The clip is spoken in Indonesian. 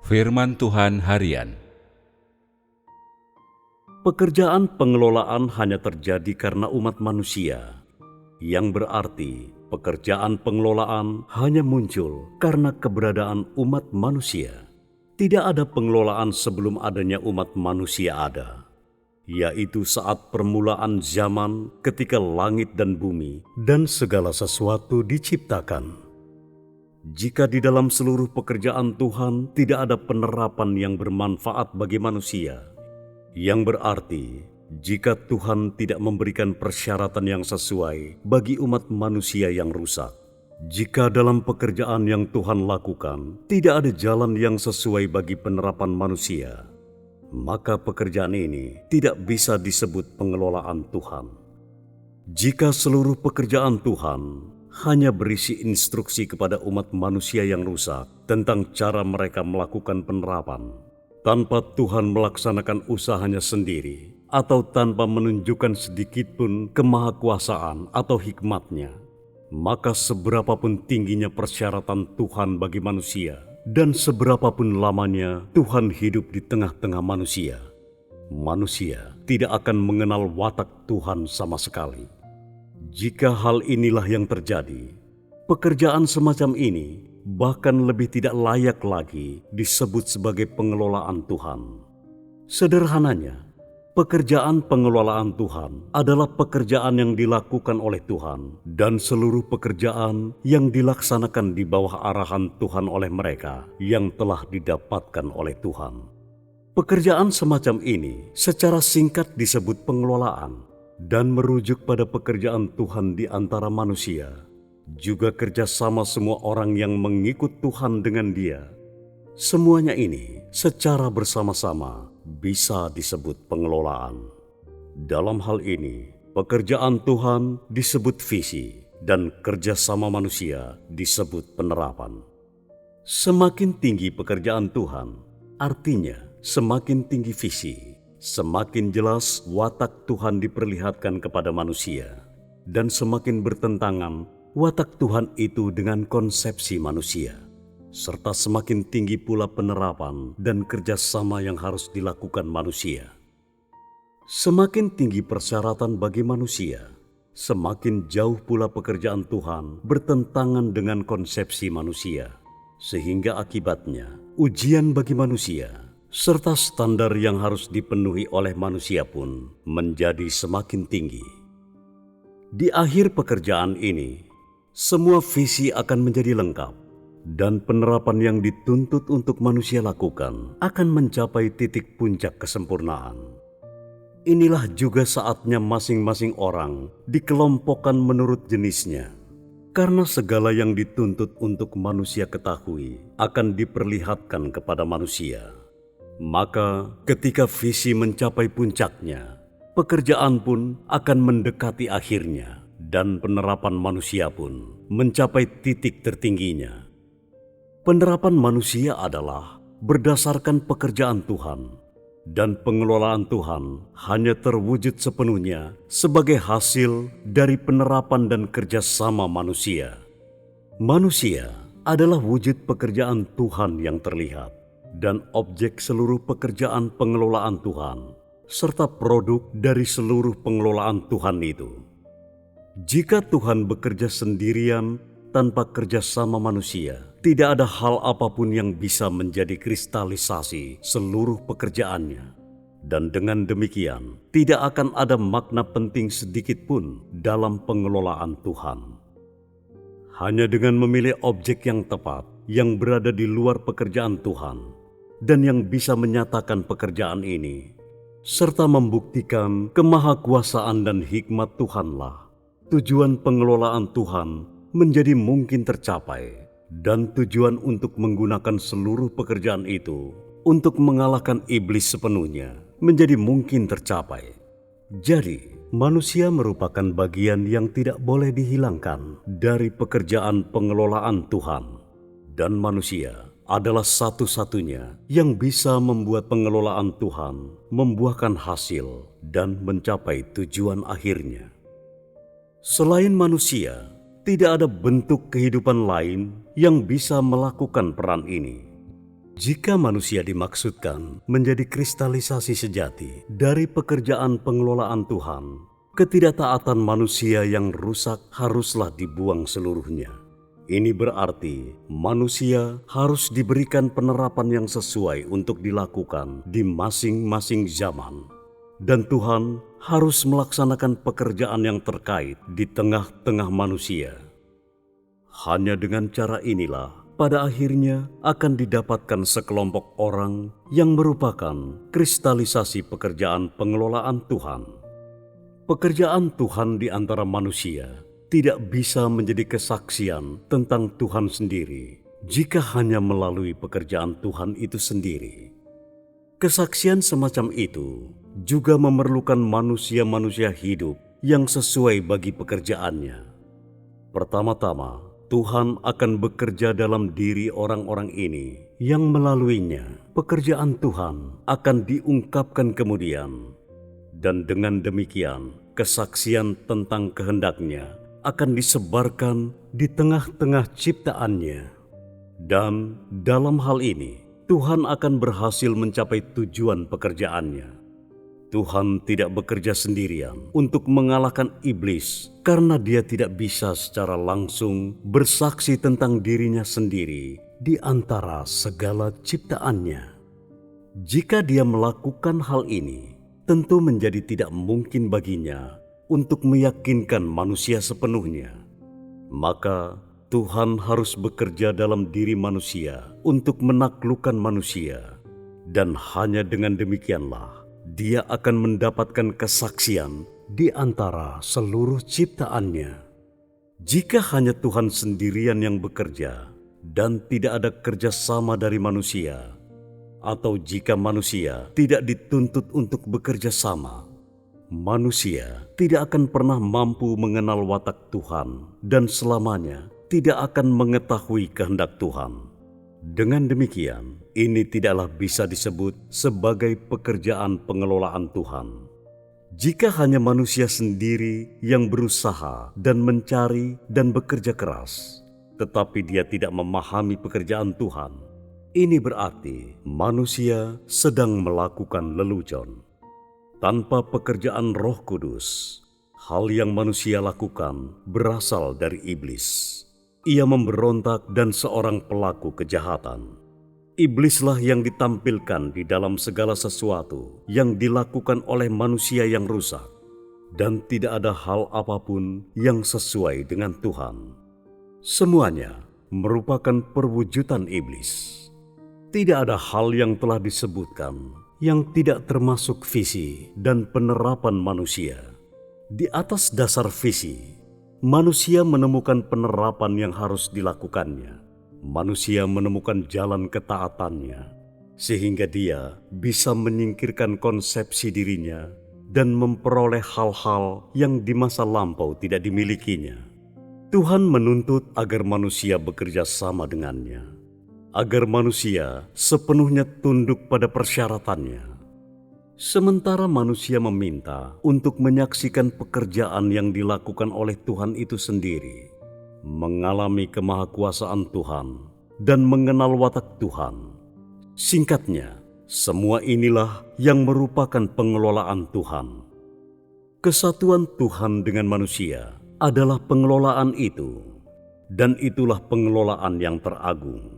Firman Tuhan Harian. Pekerjaan pengelolaan hanya terjadi karena umat manusia, yang berarti pekerjaan pengelolaan hanya muncul karena keberadaan umat manusia. Tidak ada pengelolaan sebelum adanya umat manusia ada, yaitu saat permulaan zaman ketika langit dan bumi dan segala sesuatu diciptakan. Jika di dalam seluruh pekerjaan Tuhan tidak ada penerapan yang bermanfaat bagi manusia, yang berarti jika Tuhan tidak memberikan persyaratan yang sesuai bagi umat manusia yang rusak, jika dalam pekerjaan yang Tuhan lakukan tidak ada jalan yang sesuai bagi penerapan manusia, maka pekerjaan ini tidak bisa disebut pengelolaan Tuhan. Jika seluruh pekerjaan Tuhan hanya berisi instruksi kepada umat manusia yang rusak tentang cara mereka melakukan penerapan, tanpa Tuhan melaksanakan usahanya sendiri, atau tanpa menunjukkan sedikitpun kemahakuasaan atau hikmatnya, maka seberapapun tingginya persyaratan Tuhan bagi manusia, dan seberapapun lamanya Tuhan hidup di tengah-tengah manusia, manusia tidak akan mengenal watak Tuhan sama sekali. Jika hal inilah yang terjadi, pekerjaan semacam ini bahkan lebih tidak layak lagi disebut sebagai pengelolaan Tuhan. Sederhananya, pekerjaan pengelolaan Tuhan adalah pekerjaan yang dilakukan oleh Tuhan, dan seluruh pekerjaan yang dilaksanakan di bawah arahan Tuhan oleh mereka yang telah didapatkan oleh Tuhan. Pekerjaan semacam ini secara singkat disebut pengelolaan, dan merujuk pada pekerjaan Tuhan di antara manusia, juga kerjasama semua orang yang mengikut Tuhan dengan Dia. Semuanya ini secara bersama-sama bisa disebut pengelolaan. Dalam hal ini, pekerjaan Tuhan disebut visi dan kerjasama manusia disebut penerapan. Semakin tinggi pekerjaan Tuhan, artinya semakin tinggi visi. Semakin jelas watak Tuhan diperlihatkan kepada manusia, dan semakin bertentangan watak Tuhan itu dengan konsepsi manusia, serta semakin tinggi pula penerapan dan kerjasama yang harus dilakukan manusia. Semakin tinggi persyaratan bagi manusia, semakin jauh pula pekerjaan Tuhan bertentangan dengan konsepsi manusia, sehingga akibatnya ujian bagi manusia serta standar yang harus dipenuhi oleh manusia pun menjadi semakin tinggi. Di akhir pekerjaan ini, semua visi akan menjadi lengkap, dan penerapan yang dituntut untuk manusia lakukan akan mencapai titik puncak kesempurnaan. Inilah juga saatnya masing-masing orang dikelompokkan menurut jenisnya, karena segala yang dituntut untuk manusia ketahui akan diperlihatkan kepada manusia. Maka ketika visi mencapai puncaknya, pekerjaan pun akan mendekati akhirnya, dan penerapan manusia pun mencapai titik tertingginya. Penerapan manusia adalah berdasarkan pekerjaan Tuhan, dan pengelolaan Tuhan hanya terwujud sepenuhnya sebagai hasil dari penerapan dan kerjasama manusia. Manusia adalah wujud pekerjaan Tuhan yang terlihat, dan objek seluruh pekerjaan pengelolaan Tuhan, serta produk dari seluruh pengelolaan Tuhan itu. Jika Tuhan bekerja sendirian tanpa kerjasama manusia, tidak ada hal apapun yang bisa menjadi kristalisasi seluruh pekerjaannya. Dan dengan demikian, tidak akan ada makna penting sedikit pun dalam pengelolaan Tuhan. Hanya dengan memilih objek yang tepat, yang berada di luar pekerjaan Tuhan, dan yang bisa menyatakan pekerjaan ini, serta membuktikan kemahakuasaan dan hikmat Tuhanlah, tujuan pengelolaan Tuhan menjadi mungkin tercapai, dan tujuan untuk menggunakan seluruh pekerjaan itu untuk mengalahkan iblis sepenuhnya menjadi mungkin tercapai. Jadi, manusia merupakan bagian yang tidak boleh dihilangkan dari pekerjaan pengelolaan Tuhan, dan manusia adalah satu-satunya yang bisa membuat pengelolaan Tuhan membuahkan hasil dan mencapai tujuan akhirnya. Selain manusia, tidak ada bentuk kehidupan lain yang bisa melakukan peran ini. Jika manusia dimaksudkan menjadi kristalisasi sejati dari pekerjaan pengelolaan Tuhan, ketidaktaatan manusia yang rusak haruslah dibuang seluruhnya. Ini berarti manusia harus diberikan penerapan yang sesuai untuk dilakukan di masing-masing zaman. Dan Tuhan harus melaksanakan pekerjaan yang terkait di tengah-tengah manusia. Hanya dengan cara inilah pada akhirnya akan didapatkan sekelompok orang yang merupakan kristalisasi pekerjaan pengelolaan Tuhan. Pekerjaan Tuhan di antara manusia tidak bisa menjadi kesaksian tentang Tuhan sendiri jika hanya melalui pekerjaan Tuhan itu sendiri. Kesaksian semacam itu juga memerlukan manusia-manusia hidup yang sesuai bagi pekerjaannya. Pertama-tama, Tuhan akan bekerja dalam diri orang-orang ini yang melaluinya pekerjaan Tuhan akan diungkapkan kemudian. Dan dengan demikian, kesaksian tentang kehendak-Nya akan disebarkan di tengah-tengah ciptaannya. Dan dalam hal ini, Tuhan akan berhasil mencapai tujuan pekerjaannya. Tuhan tidak bekerja sendirian untuk mengalahkan iblis karena Dia tidak bisa secara langsung bersaksi tentang dirinya sendiri di antara segala ciptaannya. Jika Dia melakukan hal ini, tentu menjadi tidak mungkin baginya untuk meyakinkan manusia sepenuhnya. Maka Tuhan harus bekerja dalam diri manusia untuk menaklukkan manusia, dan hanya dengan demikianlah Dia akan mendapatkan kesaksian di antara seluruh ciptaannya. Jika hanya Tuhan sendirian yang bekerja dan tidak ada kerjasama dari manusia, atau jika manusia tidak dituntut untuk bekerja sama, manusia tidak akan pernah mampu mengenal watak Tuhan dan selamanya tidak akan mengetahui kehendak Tuhan. Dengan demikian, ini tidaklah bisa disebut sebagai pekerjaan pengelolaan Tuhan. Jika hanya manusia sendiri yang berusaha dan mencari dan bekerja keras, tetapi dia tidak memahami pekerjaan Tuhan, ini berarti manusia sedang melakukan lelucon. Tanpa pekerjaan Roh Kudus, hal yang manusia lakukan berasal dari iblis. Ia memberontak dan seorang pelaku kejahatan. Iblislah yang ditampilkan di dalam segala sesuatu yang dilakukan oleh manusia yang rusak, dan tidak ada hal apapun yang sesuai dengan Tuhan. Semuanya merupakan perwujudan iblis. Tidak ada hal yang telah disebutkan yang tidak termasuk visi dan penerapan manusia. Di atas dasar visi, manusia menemukan penerapan yang harus dilakukannya. Manusia menemukan jalan ketaatannya, sehingga dia bisa menyingkirkan konsepsi dirinya dan memperoleh hal-hal yang di masa lampau tidak dimilikinya. Tuhan menuntut agar manusia bekerja sama dengannya, agar manusia sepenuhnya tunduk pada persyaratannya. Sementara manusia meminta untuk menyaksikan pekerjaan yang dilakukan oleh Tuhan itu sendiri, mengalami kemahakuasaan Tuhan, dan mengenal watak Tuhan. Singkatnya, semua inilah yang merupakan pengelolaan Tuhan. Kesatuan Tuhan dengan manusia adalah pengelolaan itu, dan itulah pengelolaan yang teragung.